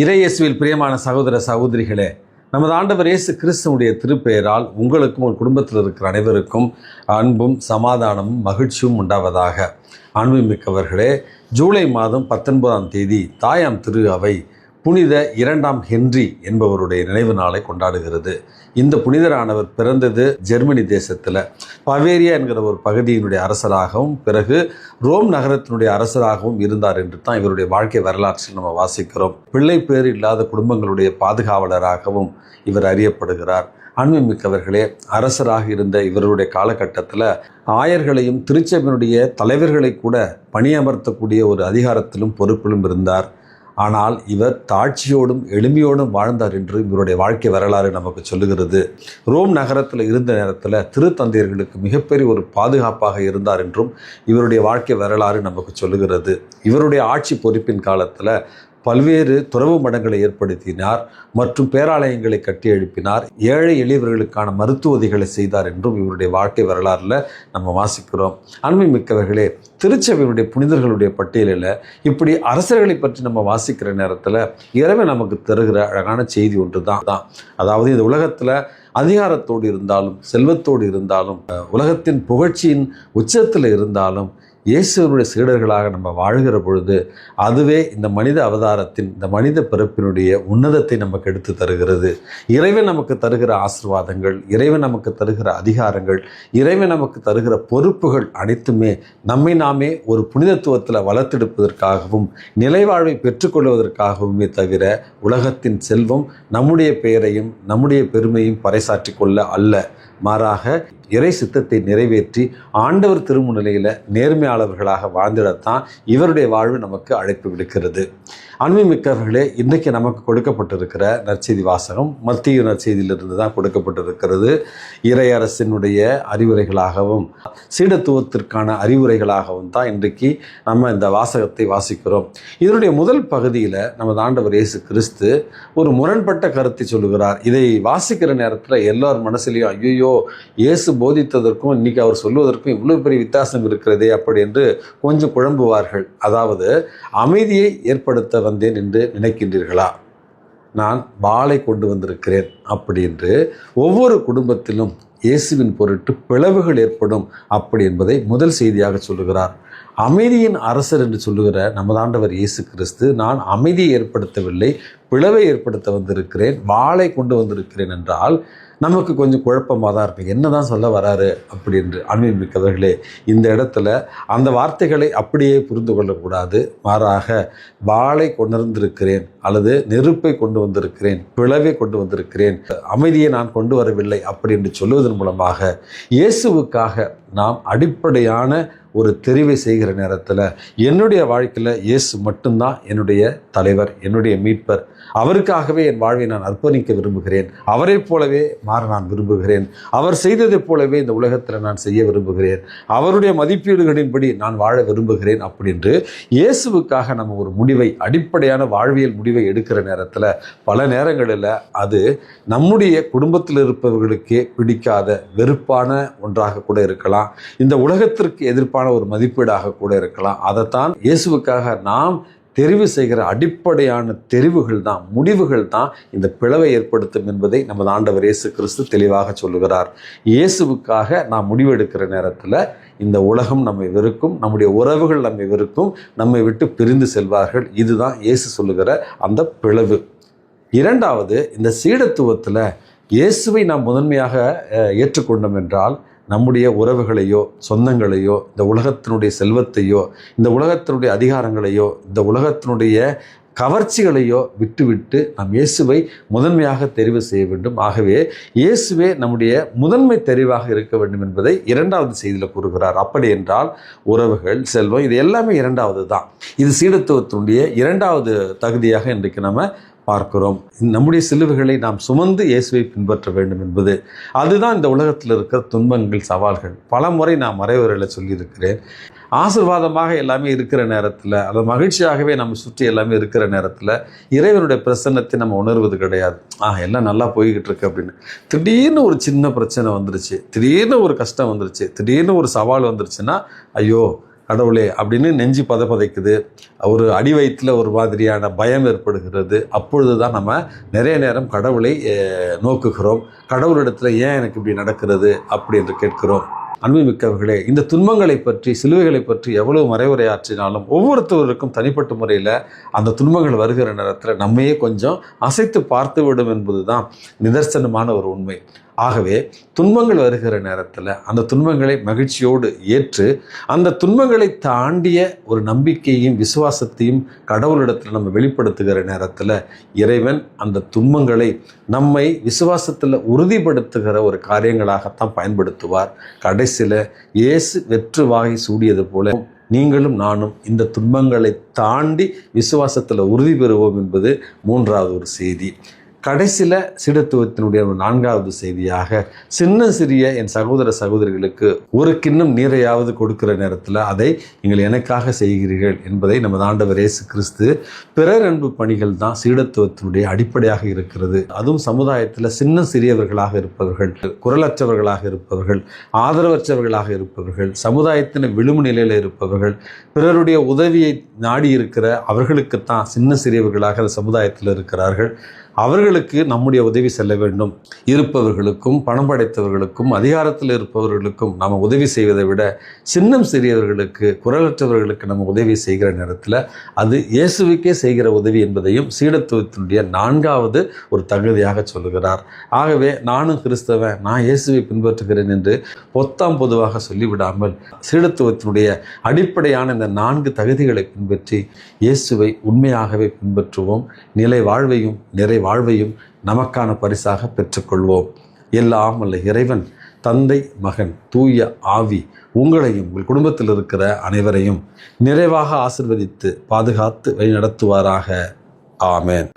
இறையேசுவில் பிரியமான சகோதர சகோதரிகளே, நமது ஆண்டவர் இயேசு கிறிஸ்துவுடைய திருப்பெயரால் உங்களுக்கும் உங்கள் குடும்பத்தில் இருக்கிற அனைவருக்கும் அன்பும் சமாதானமும் மகிழ்ச்சியும் உண்டாவதாக. அன்புமிக்கவர்களே, ஜூலை மாதம் 19ஆம் தேதி தாயாம் திரு அவை புனித 2ஆம் ஹென்றி என்பவருடைய நினைவு நாளை கொண்டாடுகிறது. இந்த புனிதரானவர் பிறந்தது ஜெர்மனி தேசத்தில் பவேரியா என்கிற ஒரு பகுதியினுடைய அரசராகவும் பிறகு ரோம் நகரத்தினுடைய அரசராகவும் இருந்தார் என்று தான் இவருடைய வாழ்க்கை வரலாற்றில் நம்ம வாசிக்கிறோம். பிள்ளை பேர் இல்லாத குடும்பங்களுடைய பாதுகாவலராகவும் இவர் அறியப்படுகிறார். அன்புமிக்கவர்களே, அரசராக இருந்த இவருடைய காலகட்டத்தில் ஆயர்களையும் திருச்சபையினுடைய தலைவர்களை கூட பணியமர்த்தக்கூடிய ஒரு அதிகாரத்திலும் பொறுப்பிலும் இருந்தார். ஆனால் இவர் தாட்சியோடும் எளிமையோடும் வாழ்ந்தார் என்று இவருடைய வாழ்க்கை வரலாறு நமக்கு சொல்லுகிறது. ரோம் நகரத்தில் இருந்த நேரத்தில் திருத்தந்தையர்களுக்கு மிகப்பெரிய ஒரு பாதுகாப்பாக இருந்தார் என்றும் இவருடைய வாழ்க்கை வரலாறு நமக்கு சொல்லுகிறது. இவருடைய ஆட்சி பொறுப்பின் காலத்தில் பல்வேறு துறவு மடங்களை ஏற்படுத்தினார் மற்றும் பேராலயங்களை கட்டி எழுப்பினார். ஏழை எளியவர்களுக்கான மருத்துவ உதவிகளை செய்தார் என்றும் இவருடைய வாழ்க்கை வரலாறுல நம்ம வாசிக்கிறோம். அன்புமிக்கவர்களே, திருச்சபையினுடைய புனிதர்களுடைய பட்டியலில் இப்படி அரசர்களை பற்றி நம்ம வாசிக்கிற நேரத்தில் இறைவன் நமக்கு தருகிற அழகான செய்தி ஒன்று தான். அதாவது இந்த உலகத்தில் அதிகாரத்தோடு இருந்தாலும் செல்வத்தோடு இருந்தாலும் உலகத்தின் புகழ்ச்சியின் உச்சத்தில் இருந்தாலும் இயேசுவனுடைய சீடர்களாக நம்ம வாழ்கிற பொழுது அதுவே இந்த மனித அவதாரத்தின் இந்த மனித பிறப்பினுடைய உன்னதத்தை நமக்கு எடுத்து தருகிறது. இறைவன் நமக்கு தருகிற ஆசீர்வாதங்கள், இறைவன் நமக்கு தருகிற அதிகாரங்கள், இறைவன் நமக்கு தருகிற பொறுப்புகள் அனைத்துமே நம்மை நாமே ஒரு புனிதத்துவத்தில் வளர்த்தெடுப்பதற்காகவும் நிலைவாழ்வை பெற்றுக்கொள்வதற்காகவுமே தவிர உலகத்தின் செல்வம் நம்முடைய பெயரையும் நம்முடைய பெருமையும் பறைசாற்றி கொள்ள அல்ல. மாறாக இறை சித்தத்தை நிறைவேற்றி ஆண்டவர் திருமுன்னிலையில் நேர்மையாளர்களாக வாழ்ந்திடத்தான் இவருடைய வாழ்வு நமக்கு அழைப்பு விடுக்கிறது. அன்புமிக்கவர்களே, இன்றைக்கு நமக்கு கொடுக்கப்பட்டிருக்கிற நற்செய்தி வாசகம் மத்திய நற்செய்தியிலிருந்து தான் கொடுக்கப்பட்டிருக்கிறது. இறையரசினுடைய அறிவுரைகளாகவும் சீடத்துவத்திற்கான அறிவுரைகளாகவும் தான் இன்றைக்கு நம்ம இந்த வாசகத்தை வாசிக்கிறோம். இதனுடைய முதல் பகுதியில் நமது ஆண்டவர் இயேசு கிறிஸ்து ஒரு முரண்பட்ட கருத்தை சொல்லுகிறார். இதை வாசிக்கிற நேரத்தில் எல்லார் மனசுலையும் ஐயோ, இயேசு போதித்ததற்கும் இன்னைக்கு அவர் சொல்வதற்கும் இவ்வளவு பெரிய வித்தியாசம் இருக்கிறதே அப்படி என்று கொஞ்சம் குழம்புவார்கள். அதாவது, அமைதியை ஏற்படுத்த வந்தேன் என்று நினைக்கின்றீர்களா? நான் வாளை கொண்டு வந்திருக்கிறேன் அப்படி என்று ஒவ்வொரு குடும்பத்திலும் இயேசுவின் பொருட்டு பிளவுகள் ஏற்படும் அப்படி என்பதை முதல் செய்தியாக சொல்லுகிறார். அமைதியின் அரசர் என்று சொல்லுகிற நமது ஆண்டவர் இயேசு கிறிஸ்து நான் அமைதியை ஏற்படுத்தவில்லை, பிளவை ஏற்படுத்த வந்திருக்கிறேன், வாளை கொண்டு வந்திருக்கிறேன் என்றால் நமக்கு கொஞ்சம் குழப்பமாக தான் இருக்குது. என்ன தான் சொல்ல வராரு அப்படி என்று. அன்புமிக்கவர்களே, இந்த இடத்துல அந்த வார்த்தைகளை அப்படியே புரிந்து கொள்ளக்கூடாது. மாறாக வாளை கொண்டிருந்திருக்கிறேன் அல்லது நெருப்பை கொண்டு வந்திருக்கிறேன், பிளவை கொண்டு வந்திருக்கிறேன், அமைதியை நான் கொண்டு வரவில்லை அப்படி என்று சொல்லுவதன் மூலமாக இயேசுவுக்காக நாம் அடிப்படையான ஒரு தெரிவை செய்கிற நேரத்தில் என்னுடைய வாழ்க்கையில் இயேசு மட்டும்தான் என்னுடைய தலைவர், என்னுடைய மீட்பர், அவருக்காகவே என் வாழ்வை நான் அர்ப்பணிக்க விரும்புகிறேன், அவரை போலவே மாற நான் விரும்புகிறேன், அவர் செய்ததைப் போலவே இந்த உலகத்தில் நான் செய்ய விரும்புகிறேன், அவருடைய மதிப்பீடுகளின்படி நான் வாழ விரும்புகிறேன் அப்படின்று இயேசுவுக்காக நம்ம ஒரு முடிவை, அடிப்படையான வாழ்வியல் முடிவை எடுக்கிற நேரத்தில் பல நேரங்களில் அது நம்முடைய குடும்பத்தில் இருப்பவர்களுக்கே பிடிக்காத வெறுப்பான ஒன்றாக கூட இருக்கலாம், இந்த உலகத்திற்கு எதிர்ப்பான ஒரு மதிப்பீடாக கூட இருக்கலாம். அதைத்தான் இயேசுவுக்காக நாம் தெரிவு செய்கிற அடிப்படையான தெரிவுகள் தான், முடிவுகள் தான் இந்த பிளவை ஏற்படுத்தும் என்பதை நமது ஆண்டவர் இயேசு கிறிஸ்து தெளிவாக சொல்லுகிறார். இயேசுவுக்காக நாம் முடிவெடுக்கிற நேரத்தில் இந்த உலகம் நம்மை வெறுக்கும், நம்முடைய உறவுகள் நம்மை வெறுக்கும், நம்மை விட்டு பிரிந்து செல்வார்கள். இதுதான் இயேசு சொல்லுகிற அந்த பிளவு. இரண்டாவது, இந்த சீடத்துவத்தில் இயேசுவை நாம் முதன்மையாக ஏற்றுக்கொண்டோம் என்றால் நம்முடைய உறவுகளையோ சொந்தங்களையோ இந்த உலகத்தினுடைய செல்வத்தையோ இந்த உலகத்தினுடைய அதிகாரங்களையோ இந்த உலகத்தினுடைய கவர்ச்சிகளையோ விட்டுவிட்டு நாம் இயேசுவை முதன்மையாக தெரிவு செய்ய வேண்டும். ஆகவே இயேசுவே நம்முடைய முதன்மை தெரிவாக இருக்க வேண்டும் என்பதை இரண்டாவது செய்தியில் கூறுகிறார். அப்படி என்றால் உறவுகள், செல்வம், இது எல்லாமே இரண்டாவது தான். இது சீடத்துவத்தினுடைய இரண்டாவது தகுதியாக இன்றைக்கு நம்ம பார்க்கிறோம். நம்முடைய சிலுவைகளை நாம் சுமந்து இயேசுவை பின்பற்ற வேண்டும் என்பது அதுதான் இந்த உலகத்தில் இருக்கிற துன்பங்கள், சவால்கள். பல முறை நான் மறைவுரையில் சொல்லியிருக்கிறேன். ஆசீர்வாதமாக எல்லாமே இருக்கிற நேரத்தில், அது மகிழ்ச்சியாகவே நம்ம சுற்றி எல்லாமே இருக்கிற நேரத்தில் இறைவனுடைய பிரசன்னத்தை நம்ம உணர்வது கிடையாது. எல்லாம் நல்லா போய்கிட்டு இருக்கு அப்படின்னு. திடீர்னு ஒரு சின்ன பிரச்சனை வந்துருச்சு, திடீர்னு ஒரு கஷ்டம் வந்துருச்சு, திடீர்னு ஒரு சவால் வந்துருச்சுன்னா ஐயோ கடவுளே அப்படின்னு நெஞ்சு பதைக்குது, ஒரு அடி வயிற்றில் ஒரு மாதிரியான பயம் ஏற்படுகிறது. அப்பொழுது தான் நம்ம நிறைய நேரம் கடவுளை நோக்குகிறோம். கடவுளிடத்தில் ஏன் எனக்கு இப்படி நடக்கிறது அப்படி என்று கேட்கிறோம். அன்புமிக்கவர்களே, இந்த துன்பங்களை பற்றி, சிலுவைகளை பற்றி எவ்வளவு மறைவுரையாற்றினாலும் ஒவ்வொருத்தருக்கும் தனிப்பட்ட முறையில் அந்த துன்பங்கள் வருகிற நேரத்தில் நம்மையே கொஞ்சம் அசைத்து பார்த்து விடும் என்பது தான் நிதர்சனமான ஒரு உண்மை. ஆகவே துன்பங்கள் வருகிற நேரத்தில் அந்த துன்பங்களை மகிழ்ச்சியோடு ஏற்று அந்த துன்பங்களை தாண்டிய ஒரு நம்பிக்கையும் விசுவாசத்தையும் கடவுளிடத்தில் நம்ம வெளிப்படுத்துகிற நேரத்தில் இறைவன் அந்த துன்பங்களை நம்மை விசுவாசத்தில் உறுதிப்படுத்துகிற ஒரு காரியங்களாகத்தான் பயன்படுத்துவார். கடைசியில் இயேசு வெற்று வாகை சூடியது போல நீங்களும் நானும் இந்த துன்பங்களை தாண்டி விசுவாசத்தில் உறுதி பெறுவோம் என்பது மூன்றாவது ஒரு செய்தி. கடைசியில் சீடத்துவத்தினுடைய ஒரு நான்காவது செய்தியாக, சின்ன சிறிய என் சகோதர சகோதரிகளுக்கு ஒரு கிண்ணம் நீரையாவது கொடுக்கிற நேரத்தில் அதை நீங்கள் எனக்காக செய்கிறீர்கள் என்பதை நமது ஆண்டவர் இயேசு கிறிஸ்து பிறர் அன்பு பணிகள் தான் சீடத்துவத்தினுடைய அடிப்படையாக இருக்கிறது. அதுவும் சமுதாயத்தில் சின்ன சிறியவர்களாக இருப்பவர்கள், குரலற்றவர்களாக இருப்பவர்கள், ஆதரவற்றவர்களாக இருப்பவர்கள், சமுதாயத்தின் விளிம்பு நிலையில் இருப்பவர்கள், பிறருடைய உதவியை நாடி இருக்கிற அவர்களுக்குத்தான் சின்ன சிறியவர்களாக சமுதாயத்தில் இருக்கிறார்கள். அவர்களுக்கு நம்முடைய உதவி செல்ல வேண்டும். இருப்பவர்களுக்கும் பணம் படைத்தவர்களுக்கும் அதிகாரத்தில் இருப்பவர்களுக்கும் நம்ம உதவி செய்வதை விட சின்னம் சிறியவர்களுக்கு, குரலற்றவர்களுக்கு நம்ம உதவி செய்கிற நேரத்தில் அது இயேசுவுக்கே செய்கிற உதவி என்பதையும் சீடத்துவத்தினுடைய நான்காவது ஒரு தகுதியாக சொல்லுகிறார். ஆகவே நானும் கிறிஸ்தவன், நான் இயேசுவை பின்பற்றுகிறேன் என்று பொதுவாக சொல்லிவிடாமல் சீடத்துவத்தினுடைய அடிப்படையான இந்த 4 தகுதிகளை பின்பற்றி இயேசுவை உண்மையாகவே பின்பற்றுவோம். நிலை வாழ்வையும் நிறை வாழ்வையும் நமக்கான பரிசாக பெற்றுக்கொள்வோம். எல்லாம் வல்ல இறைவன், தந்தை, மகன், தூய ஆவி உங்களையும் உங்கள் குடும்பத்தில் இருக்கிற அனைவரையும் நிறைவாக ஆசீர்வதித்து பாதுகாத்து வழிநடத்துவாராக. ஆமென்.